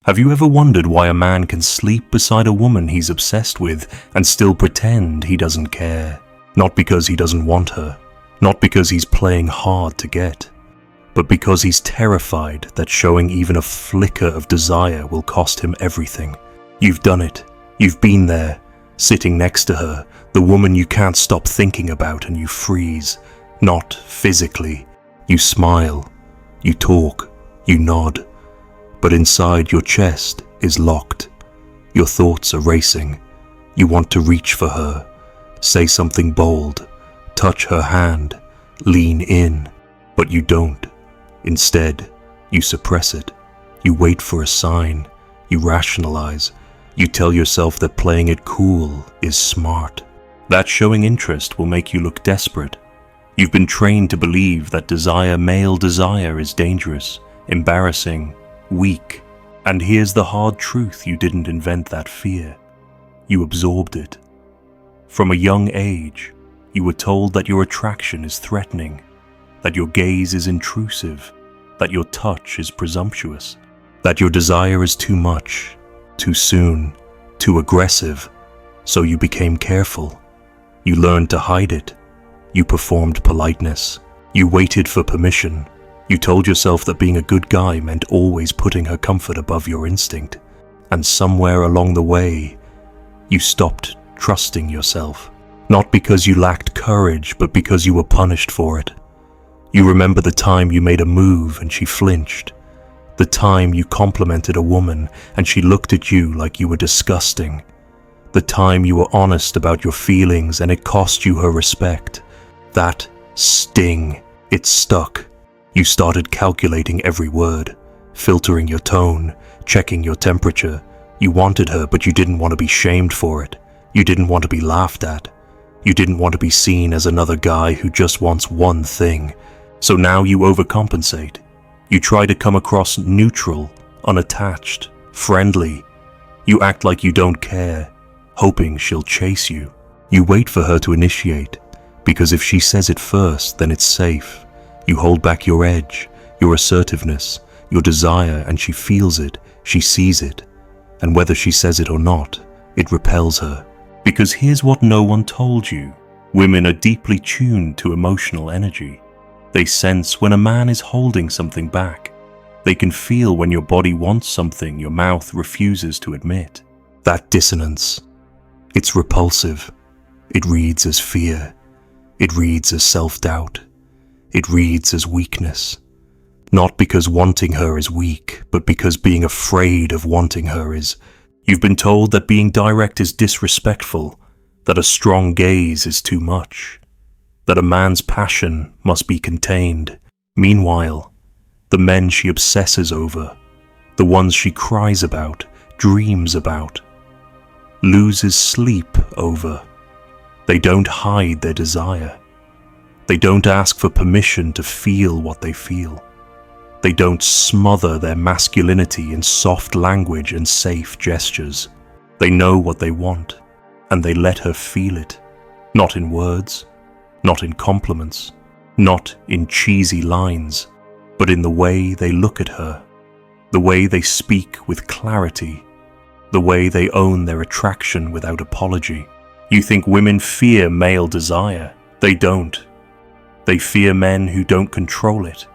Have you ever wondered why a man can sleep beside a woman he's obsessed with and still pretend he doesn't care? Not because he doesn't want her, not because he's playing hard to get, but because he's terrified that showing even a flicker of desire will cost him everything. You've done it. You've been there, sitting next to her, the woman you can't stop thinking about, and you freeze. Not physically. You smile, you talk, you nod, but inside your chest is locked. Your thoughts are racing. You want to reach for her, say something bold, touch her hand, lean in, but you don't. Instead, you suppress it. You wait for a sign. You rationalize. You tell yourself that playing it cool is smart. That showing interest will make you look desperate. You've been trained to believe that male desire is dangerous, embarrassing, weak. And here's the hard truth: you didn't invent that fear. You absorbed it. From a young age, you were told that your attraction is threatening, that your gaze is intrusive, that your touch is presumptuous, that your desire is too much, too soon, too aggressive. So you became careful. You learned to hide it. You performed politeness. You waited for permission. You told yourself that being a good guy meant always putting her comfort above your instinct. And somewhere along the way, you stopped trusting yourself. Not because you lacked courage, but because you were punished for it. You remember the time you made a move and she flinched. The time you complimented a woman and she looked at you like you were disgusting. The time you were honest about your feelings and it cost you her respect. That sting, it stuck. You started calculating every word, filtering your tone, checking your temperature. You wanted her, but you didn't want to be shamed for it. You didn't want to be laughed at. You didn't want to be seen as another guy who just wants one thing. So now you overcompensate. You try to come across neutral, unattached, friendly. You act like you don't care, hoping she'll chase you. You wait for her to initiate, because if she says it first, then it's safe. You hold back your edge, your assertiveness, your desire, and she feels it, she sees it. And whether she says it or not, it repels her. Because here's what no one told you. Women are deeply tuned to emotional energy. They sense when a man is holding something back. They can feel when your body wants something your mouth refuses to admit. That dissonance, it's repulsive. It reads as fear. It reads as self-doubt. It reads as weakness. Not because wanting her is weak, but because being afraid of wanting her is. You've been told that being direct is disrespectful, that a strong gaze is too much, that a man's passion must be contained. Meanwhile, the men she obsesses over, the ones she cries about, dreams about, loses sleep over. They don't hide their desire. They don't ask for permission to feel what they feel. They don't smother their masculinity in soft language and safe gestures. They know what they want, and they let her feel it. Not in words, not in compliments, not in cheesy lines, but in the way they look at her, the way they speak with clarity, the way they own their attraction without apology. You think women fear male desire. They don't. They fear men who don't control it.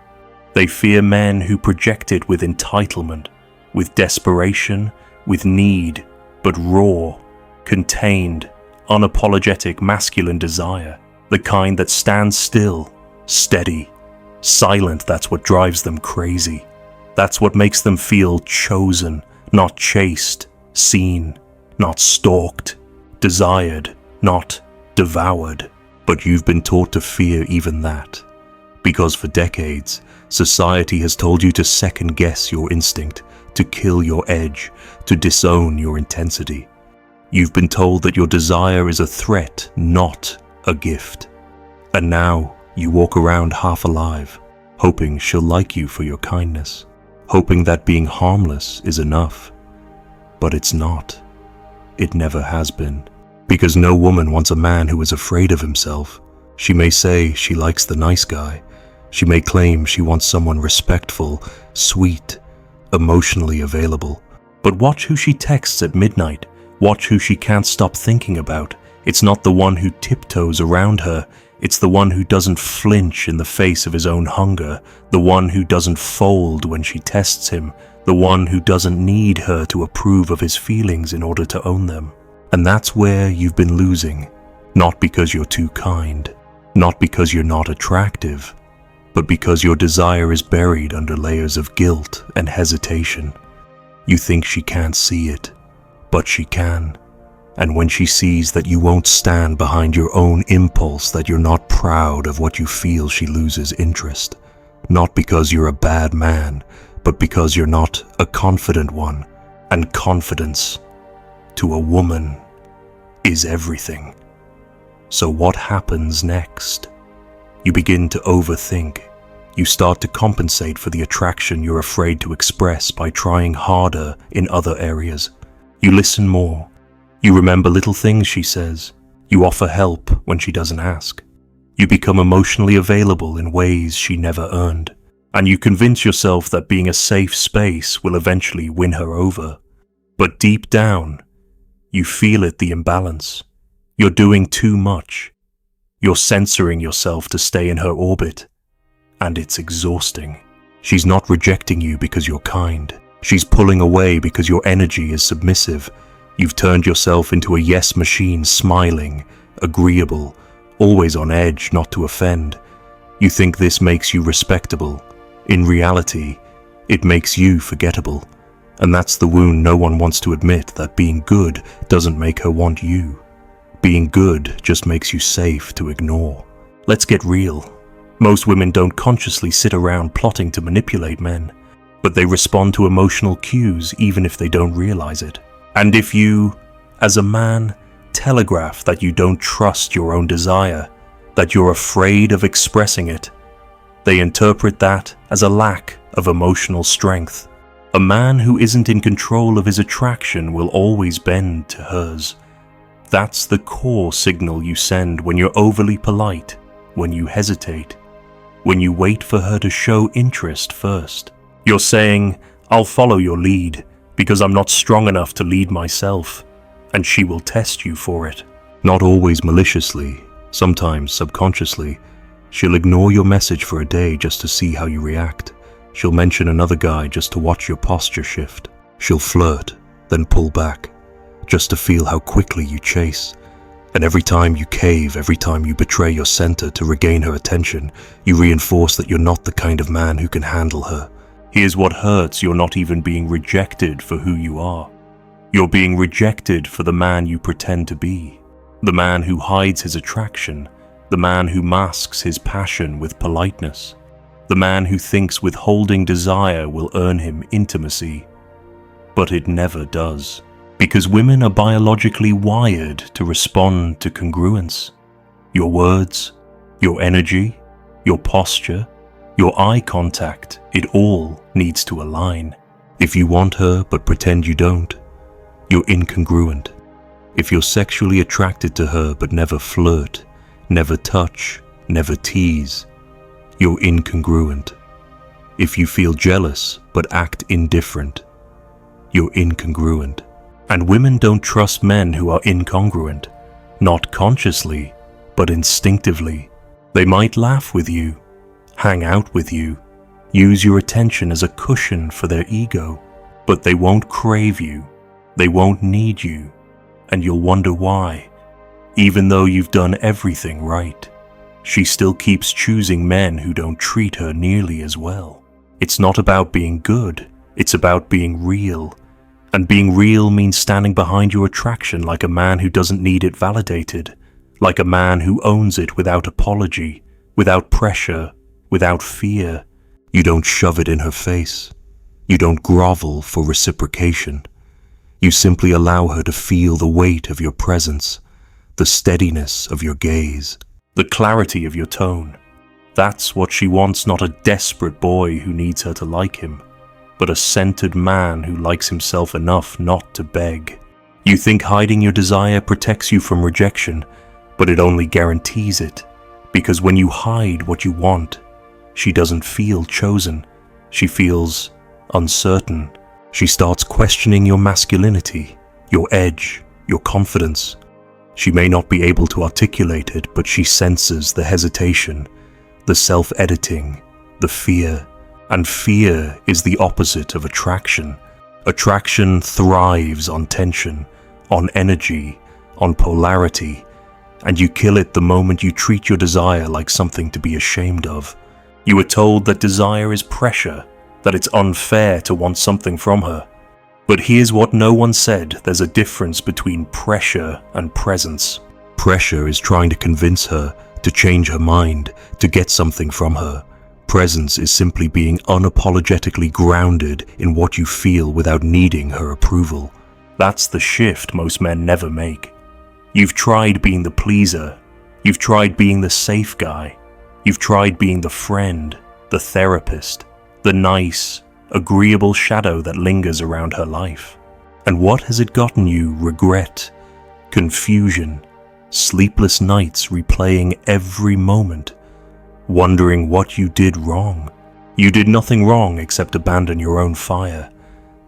They fear men who project it with entitlement, with desperation, with need, but raw, contained, unapologetic masculine desire, the kind that stands still, steady, silent. That's what drives them crazy. That's what makes them feel chosen, not chased, seen, not stalked, desired, not devoured. But you've been taught to fear even that, because for decades, society has told you to second-guess your instinct, to kill your edge, to disown your intensity. You've been told that your desire is a threat, not a gift. And now you walk around half alive, hoping she'll like you for your kindness, hoping that being harmless is enough. But it's not. It never has been. Because no woman wants a man who is afraid of himself. She may say she likes the nice guy. She may claim she wants someone respectful, sweet, emotionally available. But watch who she texts at midnight. Watch who she can't stop thinking about. It's not the one who tiptoes around her. It's the one who doesn't flinch in the face of his own hunger. The one who doesn't fold when she tests him. The one who doesn't need her to approve of his feelings in order to own them. And that's where you've been losing. Not because you're too kind. Not because you're not attractive. But because your desire is buried under layers of guilt and hesitation. You think she can't see it, but she can. And when she sees that you won't stand behind your own impulse, that you're not proud of what you feel, she loses interest. Not because you're a bad man, but because you're not a confident one. And confidence, to a woman, is everything. So what happens next? You begin to overthink. You start to compensate for the attraction you're afraid to express by trying harder in other areas. You listen more. You remember little things she says. You offer help when she doesn't ask. You become emotionally available in ways she never earned. And you convince yourself that being a safe space will eventually win her over. But deep down, you feel it, the imbalance. You're doing too much. You're censoring yourself to stay in her orbit. And it's exhausting. She's not rejecting you because you're kind. She's pulling away because your energy is submissive. You've turned yourself into a yes machine, smiling, agreeable, always on edge not to offend. You think this makes you respectable. In reality, it makes you forgettable. And that's the wound no one wants to admit, that being good doesn't make her want you. Being good just makes you safe to ignore. Let's get real. Most women don't consciously sit around plotting to manipulate men, but they respond to emotional cues even if they don't realize it. And if you, as a man, telegraph that you don't trust your own desire, that you're afraid of expressing it, they interpret that as a lack of emotional strength. A man who isn't in control of his attraction will always bend to hers. That's the core signal you send when you're overly polite, when you hesitate, when you wait for her to show interest first. You're saying, "I'll follow your lead, because I'm not strong enough to lead myself," and she will test you for it. Not always maliciously, sometimes subconsciously. She'll ignore your message for a day just to see how you react. She'll mention another guy just to watch your posture shift. She'll flirt, then pull back, just to feel how quickly you chase. And every time you cave, every time you betray your center to regain her attention, you reinforce that you're not the kind of man who can handle her. Here's what hurts: you're not even being rejected for who you are. You're being rejected for the man you pretend to be. The man who hides his attraction. The man who masks his passion with politeness. The man who thinks withholding desire will earn him intimacy. But it never does. Because women are biologically wired to respond to congruence. Your words, your energy, your posture, your eye contact, it all needs to align. If you want her but pretend you don't, you're incongruent. If you're sexually attracted to her but never flirt, never touch, never tease, you're incongruent. If you feel jealous but act indifferent, you're incongruent. And women don't trust men who are incongruent, not consciously, but instinctively. They might laugh with you, hang out with you, use your attention as a cushion for their ego, but they won't crave you, they won't need you, and you'll wonder why. Even though you've done everything right, she still keeps choosing men who don't treat her nearly as well. It's not about being good, it's about being real. And being real means standing behind your attraction like a man who doesn't need it validated, like a man who owns it without apology, without pressure, without fear. You don't shove it in her face. You don't grovel for reciprocation. You simply allow her to feel the weight of your presence, the steadiness of your gaze, the clarity of your tone. That's what she wants, not a desperate boy who needs her to like him, but a centered man who likes himself enough not to beg. You think hiding your desire protects you from rejection, but it only guarantees it. Because when you hide what you want, she doesn't feel chosen. She feels uncertain. She starts questioning your masculinity, your edge, your confidence. She may not be able to articulate it, but she senses the hesitation, the self-editing, the fear. And fear is the opposite of attraction. Attraction thrives on tension, on energy, on polarity, and you kill it the moment you treat your desire like something to be ashamed of. You are told that desire is pressure, that it's unfair to want something from her. But here's what no one said: there's a difference between pressure and presence. Pressure is trying to convince her, to change her mind, to get something from her. Presence is simply being unapologetically grounded in what you feel without needing her approval. That's the shift most men never make. You've tried being the pleaser. You've tried being the safe guy. You've tried being the friend, the therapist, the nice, agreeable shadow that lingers around her life. And what has it gotten you? Regret, confusion, sleepless nights replaying every moment, wondering what you did wrong. You did nothing wrong except abandon your own fire.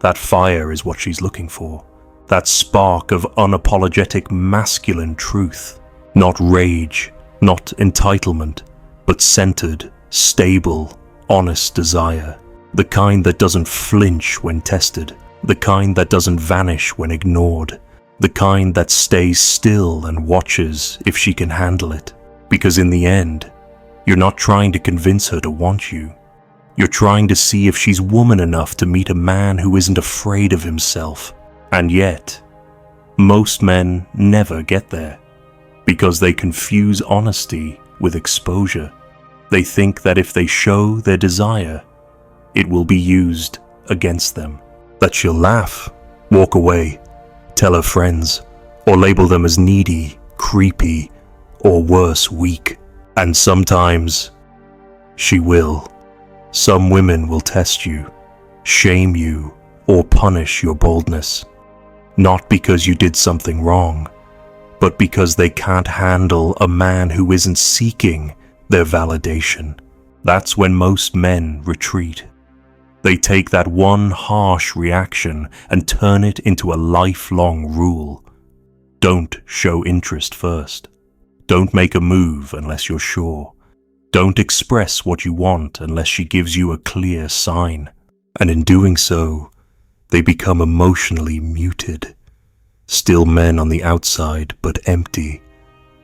That fire is what she's looking for. That spark of unapologetic masculine truth. Not rage, not entitlement, but centered, stable, honest desire. The kind that doesn't flinch when tested. The kind that doesn't vanish when ignored. The kind that stays still and watches if she can handle it. Because in the end, you're not trying to convince her to want you. You're trying to see if she's woman enough to meet a man who isn't afraid of himself. And yet, most men never get there, because they confuse honesty with exposure. They think that if they show their desire, it will be used against them. That she'll laugh, walk away, tell her friends, or label them as needy, creepy, or worse, weak. And sometimes, she will. Some women will test you, shame you, or punish your boldness. Not because you did something wrong, but because they can't handle a man who isn't seeking their validation. That's when most men retreat. They take that one harsh reaction and turn it into a lifelong rule. Don't show interest first. Don't make a move unless you're sure. Don't express what you want unless she gives you a clear sign. And in doing so, they become emotionally muted. Still men on the outside, but empty,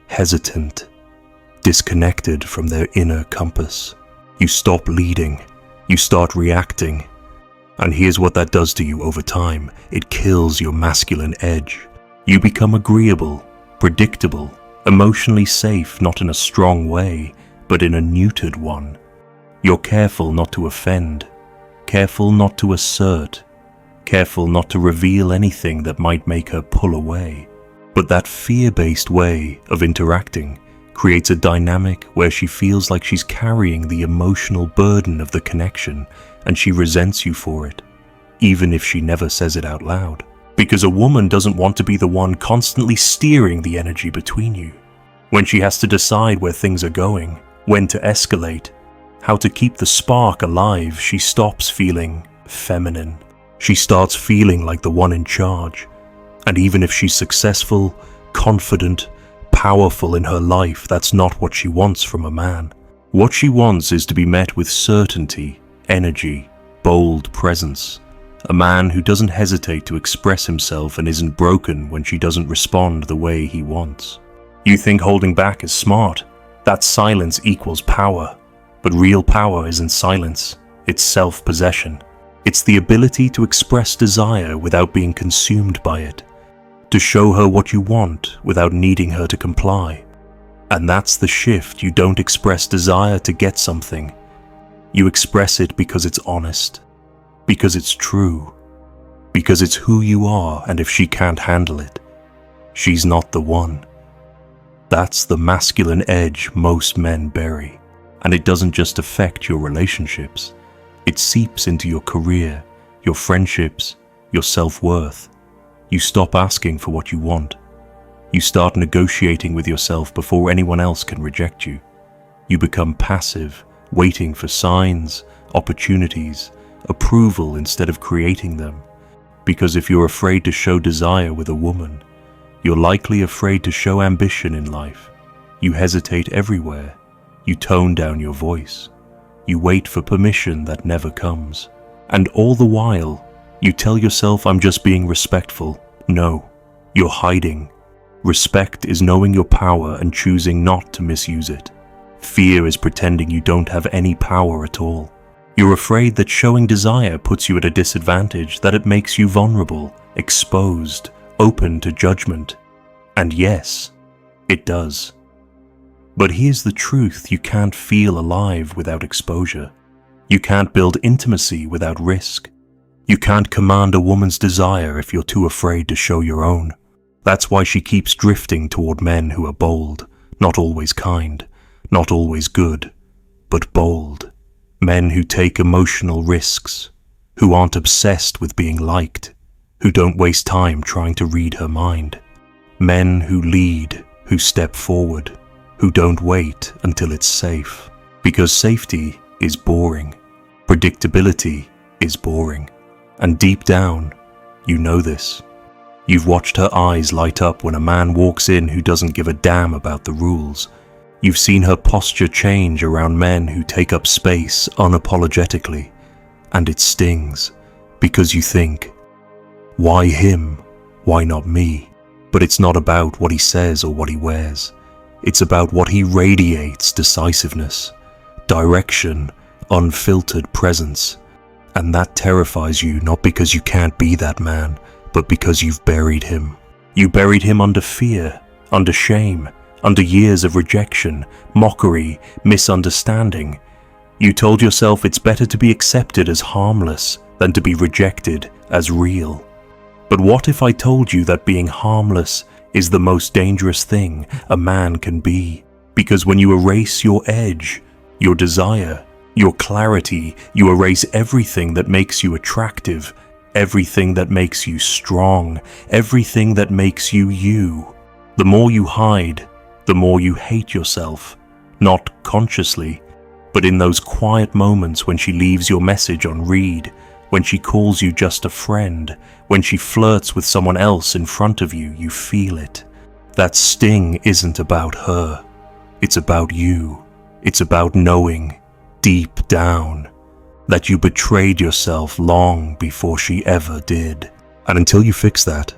hesitant, disconnected from their inner compass. You stop leading. You start reacting. And here's what that does to you over time. It kills your masculine edge. You become agreeable, predictable, emotionally safe, not in a strong way, but in a neutered one. You're careful not to offend, careful not to assert, careful not to reveal anything that might make her pull away. But that fear-based way of interacting creates a dynamic where she feels like she's carrying the emotional burden of the connection, and she resents you for it, even if she never says it out loud. Because a woman doesn't want to be the one constantly steering the energy between you. When she has to decide where things are going, when to escalate, how to keep the spark alive, she stops feeling feminine. She starts feeling like the one in charge. And even if she's successful, confident, powerful in her life, that's not what she wants from a man. What she wants is to be met with certainty, energy, bold presence. A man who doesn't hesitate to express himself and isn't broken when she doesn't respond the way he wants. You think holding back is smart. That silence equals power. But real power isn't silence. It's self-possession. It's the ability to express desire without being consumed by it. To show her what you want without needing her to comply. And that's the shift. You don't express desire to get something. You express it because it's honest. Because it's true. Because it's who you are, and if she can't handle it, she's not the one. That's the masculine edge most men bury. And it doesn't just affect your relationships. It seeps into your career, your friendships, your self-worth. You stop asking for what you want. You start negotiating with yourself before anyone else can reject you. You become passive, waiting for signs, opportunities, approval instead of creating them. Because if you're afraid to show desire with a woman, you're likely afraid to show ambition in life. You hesitate everywhere. You tone down your voice. You wait for permission that never comes. And all the while, you tell yourself, I'm just being respectful. No, you're hiding. Respect is knowing your power and choosing not to misuse it. Fear is pretending you don't have any power at all. You're afraid that showing desire puts you at a disadvantage, that it makes you vulnerable, exposed, open to judgment. And yes, it does. But here's the truth: you can't feel alive without exposure. You can't build intimacy without risk. You can't command a woman's desire if you're too afraid to show your own. That's why she keeps drifting toward men who are bold, not always kind, not always good, but bold. Men who take emotional risks, who aren't obsessed with being liked, who don't waste time trying to read her mind. Men who lead, who step forward, who don't wait until it's safe. Because safety is boring. Predictability is boring. And deep down, you know this. You've watched her eyes light up when a man walks in who doesn't give a damn about the rules. You've seen her posture change around men who take up space unapologetically. And it stings, because you think, why him? Why not me? But it's not about what he says or what he wears. It's about what he radiates: decisiveness, direction, unfiltered presence. And that terrifies you, not because you can't be that man, but because you've buried him. You buried him under fear, under shame, under years of rejection, mockery, misunderstanding. You told yourself it's better to be accepted as harmless than to be rejected as real. But what if I told you that being harmless is the most dangerous thing a man can be? Because when you erase your edge, your desire, your clarity, you erase everything that makes you attractive, everything that makes you strong, everything that makes you you. The more you hide, the more you hate yourself, not consciously, but in those quiet moments when she leaves your message on read, when she calls you just a friend, when she flirts with someone else in front of you, you feel it. That sting isn't about her. It's about you. It's about knowing, deep down, that you betrayed yourself long before she ever did. And until you fix that,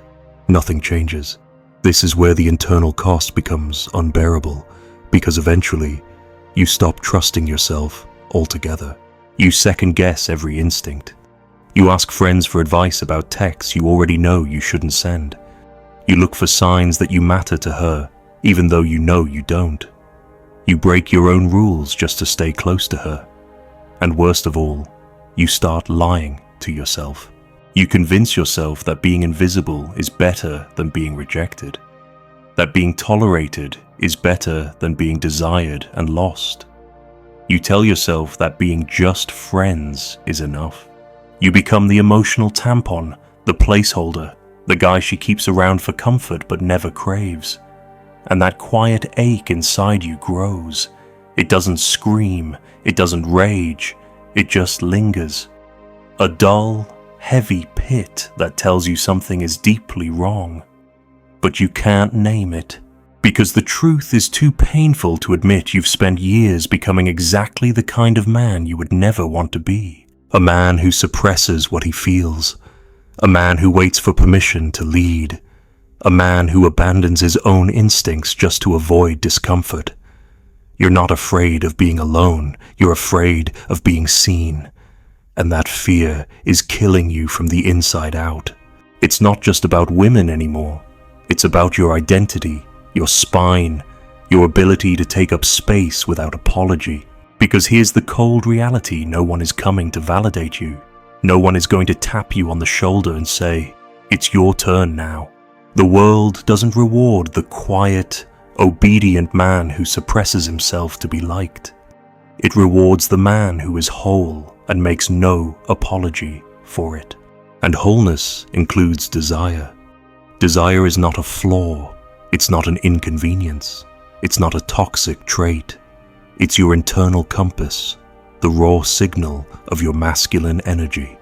nothing changes. This is where the internal cost becomes unbearable, because eventually, you stop trusting yourself altogether. You second-guess every instinct. You ask friends for advice about texts you already know you shouldn't send. You look for signs that you matter to her, even though you know you don't. You break your own rules just to stay close to her. And worst of all, you start lying to yourself. You convince yourself that being invisible is better than being rejected. That being tolerated is better than being desired and lost. You tell yourself that being just friends is enough. You become the emotional tampon, the placeholder, the guy she keeps around for comfort but never craves. And that quiet ache inside you grows. It doesn't scream, it doesn't rage, it just lingers. A dull, heavy pit that tells you something is deeply wrong. But you can't name it, because the truth is too painful to admit. You've spent years becoming exactly the kind of man you would never want to be. A man who suppresses what he feels. A man who waits for permission to lead. A man who abandons his own instincts just to avoid discomfort. You're not afraid of being alone. You're afraid of being seen. And that fear is killing you from the inside out. It's not just about women anymore. It's about your identity, your spine, your ability to take up space without apology. Because here's the cold reality: no one is coming to validate you. No one is going to tap you on the shoulder and say, it's your turn now. The world doesn't reward the quiet, obedient man who suppresses himself to be liked. It rewards the man who is whole and makes no apology for it. And wholeness includes desire. Desire is not a flaw. It's not an inconvenience. It's not a toxic trait. It's your internal compass, the raw signal of your masculine energy.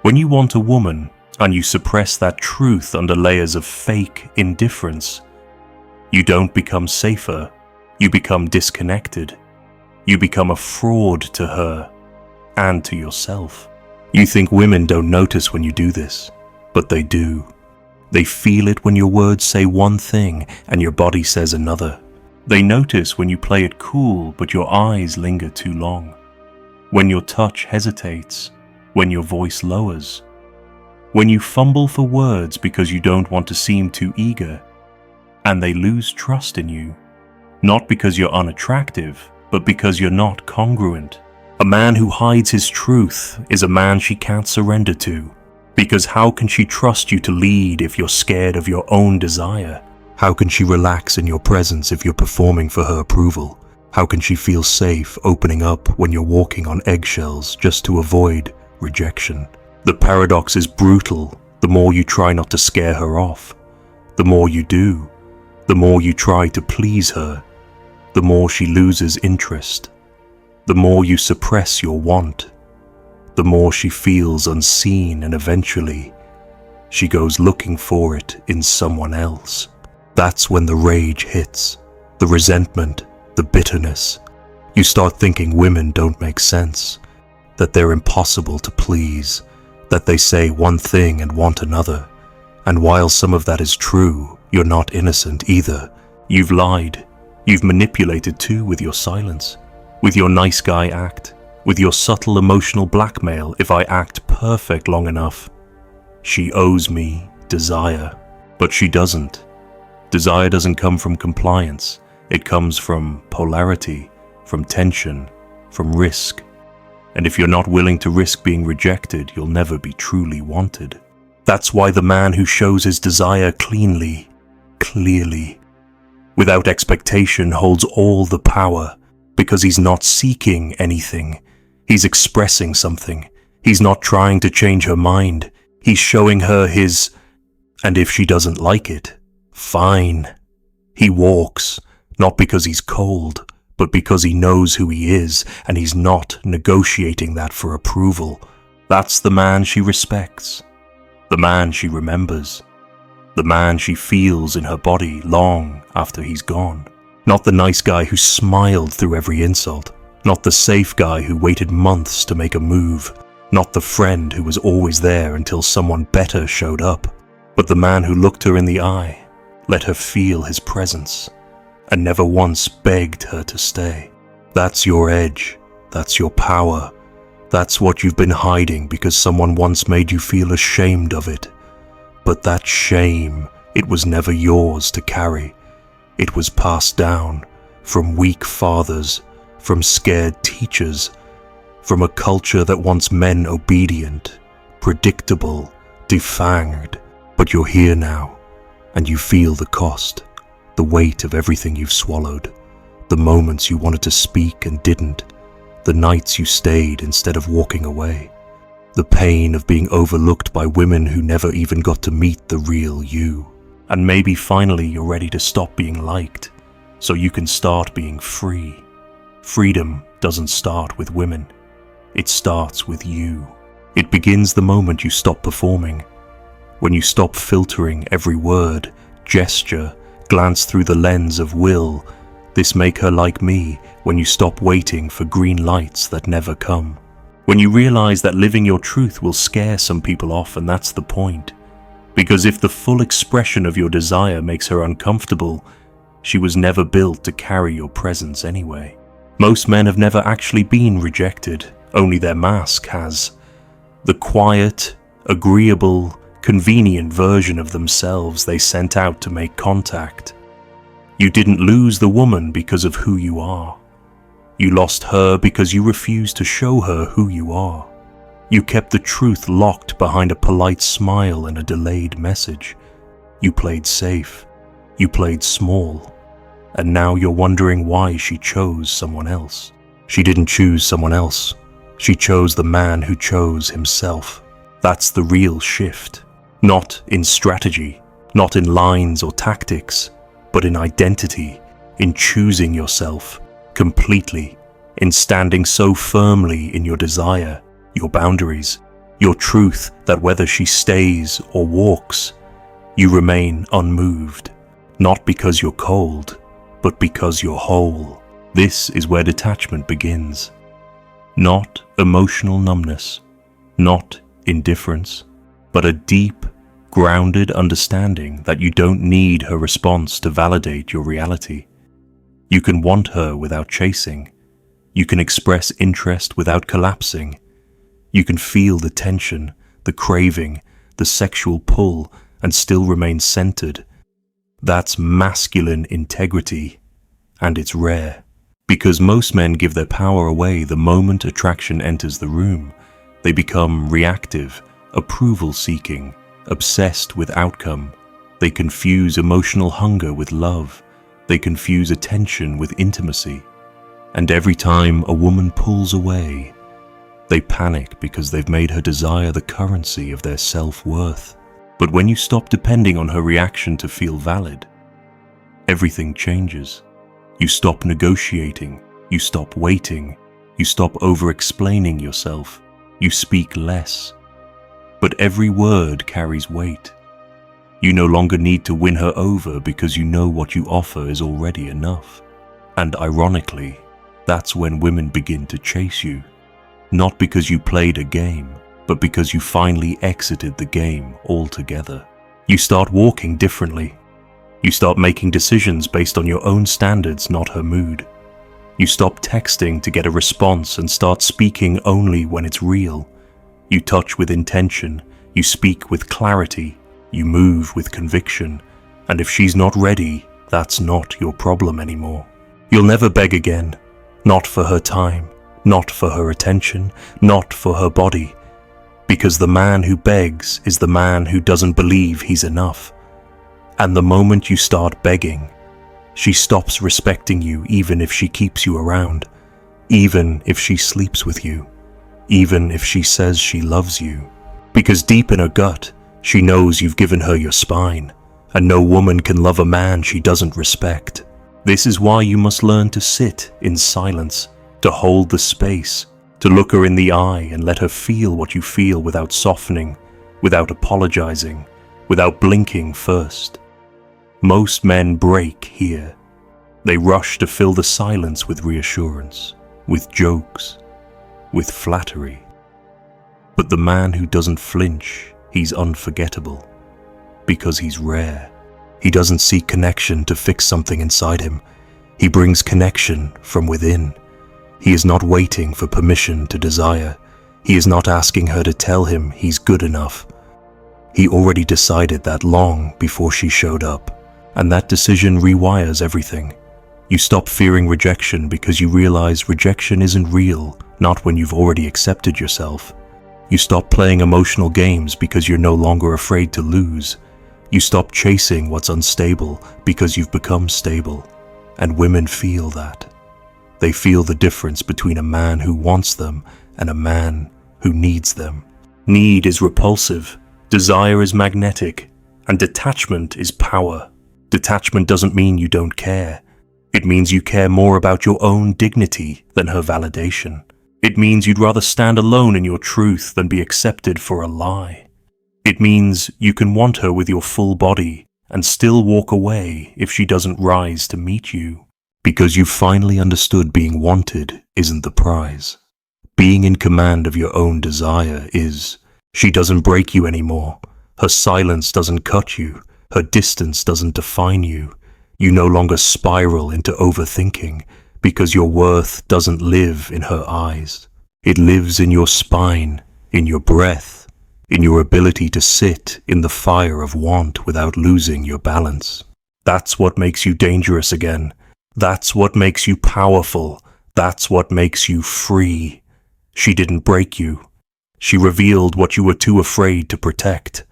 When you want a woman, and you suppress that truth under layers of fake indifference. You don't become safer, you become disconnected. You become a fraud to her and to yourself. You think women don't notice when you do this, but they do. They feel it when your words say one thing and your body says another. They notice when you play it cool but your eyes linger too long. When your touch hesitates, when your voice lowers. When you fumble for words because you don't want to seem too eager. And they lose trust in you. Not because you're unattractive, but because you're not congruent. A man who hides his truth is a man she can't surrender to. Because how can she trust you to lead if you're scared of your own desire? How can she relax in your presence if you're performing for her approval? How can she feel safe opening up when you're walking on eggshells just to avoid rejection? The paradox is brutal. The more you try not to scare her off, the more you do. The more you try to please her, the more she loses interest. The more you suppress your want, the more she feels unseen, and eventually she goes looking for it in someone else. That's when the rage hits, the resentment, the bitterness. You start thinking women don't make sense, that they're impossible to please, that they say one thing and want another. And while some of that is true, you're not innocent either. You've lied. You've manipulated too with your silence, with your nice guy act, with your subtle emotional blackmail. If I act perfect long enough, she owes me desire. But she doesn't. Desire doesn't come from compliance. It comes from polarity, from tension, from risk. And if you're not willing to risk being rejected, you'll never be truly wanted. That's why the man who shows his desire cleanly, clearly, without expectation holds all the power, because he's not seeking anything. He's expressing something. He's not trying to change her mind. He's showing her his, and if she doesn't like it, fine. He walks, not because he's cold, but because he knows who he is, and he's not negotiating that for approval. That's the man she respects. The man she remembers. The man she feels in her body long after he's gone. Not the nice guy who smiled through every insult. Not the safe guy who waited months to make a move. Not the friend who was always there until someone better showed up. But the man who looked her in the eye, let her feel his presence, and never once begged her to stay. That's your edge. That's your power. That's what you've been hiding because someone once made you feel ashamed of it. But that shame, it was never yours to carry. It was passed down from weak fathers, from scared teachers, from a culture that wants men obedient, predictable, defanged. But you're here now, and you feel the cost, the weight of everything you've swallowed, the moments you wanted to speak and didn't, the nights you stayed instead of walking away, the pain of being overlooked by women who never even got to meet the real you. And maybe finally you're ready to stop being liked, so you can start being free. Freedom doesn't start with women. It starts with you. It begins the moment you stop performing, when you stop filtering every word, gesture, glance through the lens of will. This make her like me, when you stop waiting for green lights that never come. When you realize that living your truth will scare some people off, and that's the point. Because if the full expression of your desire makes her uncomfortable, she was never built to carry your presence anyway. Most men have never actually been rejected, only their mask has. The quiet, agreeable, convenient version of themselves they sent out to make contact. You didn't lose the woman because of who you are. You lost her because you refused to show her who you are. You kept the truth locked behind a polite smile and a delayed message. You played safe. You played small. And now you're wondering why she chose someone else. She didn't choose someone else. She chose the man who chose himself. That's the real shift. Not in strategy, not in lines or tactics, but in identity, in choosing yourself completely, in standing so firmly in your desire, your boundaries, Your truth that whether she stays or walks, you remain unmoved, not because you're cold, but because you're whole. This is where detachment begins. Not emotional numbness, not indifference, but a deep, grounded understanding that you don't need her response to validate your reality. You can want her without chasing. You can express interest without collapsing. You can feel the tension, the craving, the sexual pull, and still remain centered. That's masculine integrity, and it's rare. Because most men give their power away the moment attraction enters the room. They become reactive, approval-seeking, obsessed with outcome. They confuse emotional hunger with love. They confuse attention with intimacy. And every time a woman pulls away, they panic because they've made her desire the currency of their self-worth. But when you stop depending on her reaction to feel valid, everything changes. You stop negotiating, you stop waiting, you stop over-explaining yourself, you speak less. But every word carries weight. You no longer need to win her over because you know what you offer is already enough. And ironically, that's when women begin to chase you. Not because you played a game, but because you finally exited the game altogether. You start walking differently. You start making decisions based on your own standards, not her mood. You stop texting to get a response and start speaking only when it's real. You touch with intention, you speak with clarity, you move with conviction, and if she's not ready, that's not your problem anymore. You'll never beg again, not for her time, not for her attention, not for her body, because the man who begs is the man who doesn't believe he's enough. And the moment you start begging, she stops respecting you even if she keeps you around, even if she sleeps with you, even if she says she loves you. Because deep in her gut, she knows you've given her your spine, and no woman can love a man she doesn't respect. This is why you must learn to sit in silence, to hold the space, to look her in the eye and let her feel what you feel without softening, without apologizing, without blinking first. Most men break here. They rush to fill the silence with reassurance, with jokes, with flattery. But the man who doesn't flinch, he's unforgettable, because he's rare. He doesn't seek connection to fix something inside him. He brings connection from within. He is not waiting for permission to desire. He is not asking her to tell him he's good enough. He already decided that long before she showed up. And that decision rewires everything. You stop fearing rejection because you realize rejection isn't real, not when you've already accepted yourself. You stop playing emotional games because you're no longer afraid to lose. You stop chasing what's unstable because you've become stable. And women feel that. They feel the difference between a man who wants them and a man who needs them. Need is repulsive, desire is magnetic, and detachment is power. Detachment doesn't mean you don't care. It means you care more about your own dignity than her validation. It means you'd rather stand alone in your truth than be accepted for a lie. It means you can want her with your full body and still walk away if she doesn't rise to meet you. Because you've finally understood being wanted isn't the prize. Being in command of your own desire is. She doesn't break you anymore. Her silence doesn't cut you. Her distance doesn't define you. You no longer spiral into overthinking because your worth doesn't live in her eyes. It lives in your spine, in your breath, in your ability to sit in the fire of want without losing your balance. That's what makes you dangerous again. That's what makes you powerful. That's what makes you free. She didn't break you. She revealed what you were too afraid to protect.